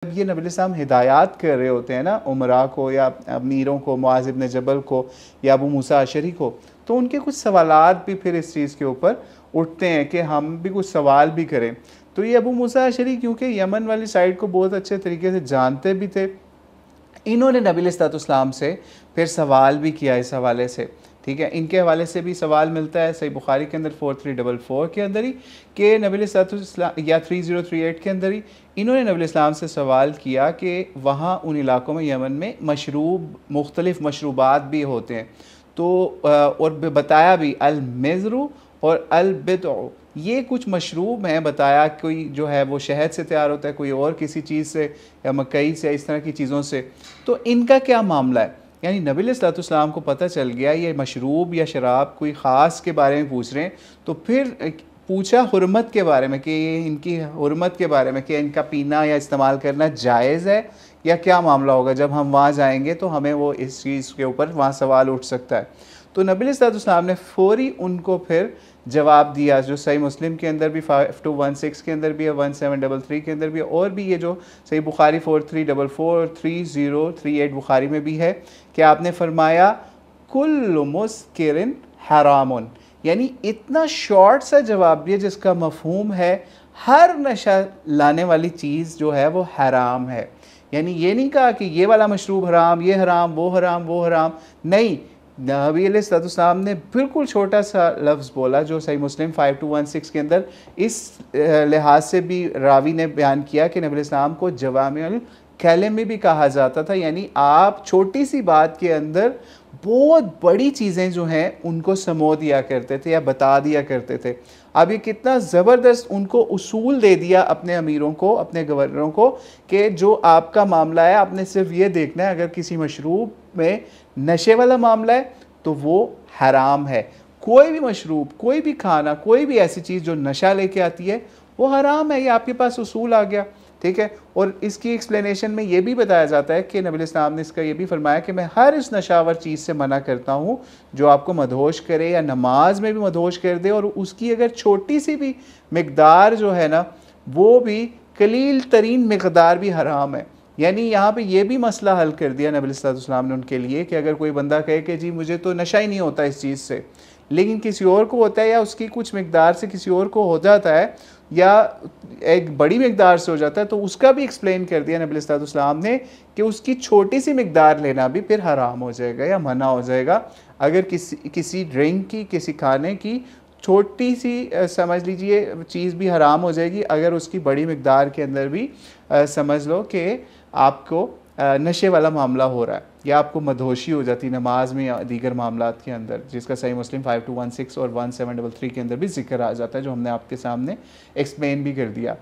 जब ये नबी इस्लाम हिदायत कर रहे होते हैं ना उमरा को या अमीरों को, मुआज़ इब्न जबल को या अबू मूसा अशरी को, तो उनके कुछ सवालात भी फिर इस चीज़ के ऊपर उठते हैं कि हम भी कुछ सवाल भी करें। तो ये अबू मूसा अशरी क्योंकि यमन वाली साइड को बहुत अच्छे तरीके से जानते भी थे, इन्होंने नबी इस्लाम से फिर सवाल भी किया इस हवाले से। ठीक है, इनके हवाले से भी सवाल मिलता है सही बुखारी के अंदर 4344 के अंदर ही कि नबी इस्लाम या 3038 के अंदर ही इन्होंने नबी इस्लाम से सवाल किया कि वहाँ उन इलाकों में यमन में मशरूब मुख्तलिफ़ मशरूबात भी होते हैं, तो और बताया भी अल-मिज़्रू और अल-बिदअ, ये कुछ मशरूब हैं, बताया कोई जो है वो शहद से तैयार होता है, कोई और किसी चीज़ से या मकई से, इस तरह की चीज़ों से। तो इनका क्या मामला है? यानी नबी अलैहिस्सलाम को पता चल गया ये मशरूब या शराब कोई ख़ास के बारे में पूछ रहे हैं, तो फिर पूछा हुर्मत के बारे में कि ये इनकी हुर्मत के बारे में कि इनका पीना या इस्तेमाल करना जायज़ है या क्या मामला होगा। जब हम वहाँ जाएंगे तो हमें वो इस चीज़ के ऊपर वहाँ सवाल उठ सकता है। तो नबी अलैहिस्सलाम ने फ़ौरी उनको फिर जवाब दिया, जो सही मुस्लिम के अंदर भी 5216 के अंदर भी है, 1733 के अंदर भी है, और भी ये जो सही बुखारी 4344 3038 बुखारी में भी है कि आपने फरमाया कुल्लु मुस्किरिन हरामुन। यानी इतना शॉर्ट सा जवाब दिया जिसका मफहूम है हर नशा लाने वाली चीज़ जो है वो हराम है। यानी ये नहीं कहा कि ये वाला मशरूब हराम, ये हराम, वो हराम, वो हराम, नहीं, नबी अलैहिस्सलाम ने बिल्कुल छोटा सा लफ्ज़ बोला जो सही मुस्लिम 5216 के अंदर इस लिहाज से भी रावी ने बयान किया कि नबी अलैहिस्सलाम को जवामिउल कलिम में भी कहा जाता था, यानी आप छोटी सी बात के अंदर बहुत बड़ी चीज़ें जो हैं उनको समो दिया करते थे या बता दिया करते थे। अब ये कितना ज़बरदस्त उनको उसूल दे दिया अपने अमीरों को, अपने गवर्नरों को, कि जो आपका मामला है आपने सिर्फ ये देखना है, अगर किसी मशरूब में नशे वाला मामला है तो वो हराम है। कोई भी मशरूब, कोई भी खाना, कोई भी ऐसी चीज़ जो नशा लेके आती है वो हराम है। ये आपके पास उसूल आ गया। ठीक है, और इसकी एक्सप्लेनेशन में ये भी बताया जाता है कि नबी इस्लाम ने इसका ये भी फरमाया कि मैं हर इस नशावर चीज़ से मना करता हूँ जो आपको मदहोश करे या नमाज में भी मदहोश कर दे, और उसकी अगर छोटी सी भी मिकदार जो है ना वो भी कलील तरीन मिकदार भी हराम है। यानी यहाँ पे ये भी मसला हल कर दिया नबी सल्लल्लाहु ने उनके लिए कि अगर कोई बंदा कहे कि जी मुझे तो नशा ही नहीं होता इस चीज़ से, लेकिन किसी और को होता है या उसकी कुछ मिकदार से किसी और को हो जाता है या एक बड़ी मिकदार से हो जाता है, तो उसका भी एक्सप्लेन कर दिया नबी सल्लल्लाहु ने कि उसकी छोटी सी मिकदार लेना भी फिर हराम हो जाएगा या मना हो जाएगा। अगर किसी ड्रिंक की, किसी खाने की छोटी सी समझ लीजिए चीज़ भी हराम हो जाएगी अगर उसकी बड़ी मिकदार के अंदर भी समझ लो कि आपको नशे वाला मामला हो रहा है या आपको मदहोशी हो जाती नमाज में या दीगर मामलात के अंदर, जिसका सही मुस्लिम 5216 और 1733 के अंदर भी जिक्र आ जाता है, जो हमने आपके सामने एक्सप्लेन भी कर दिया।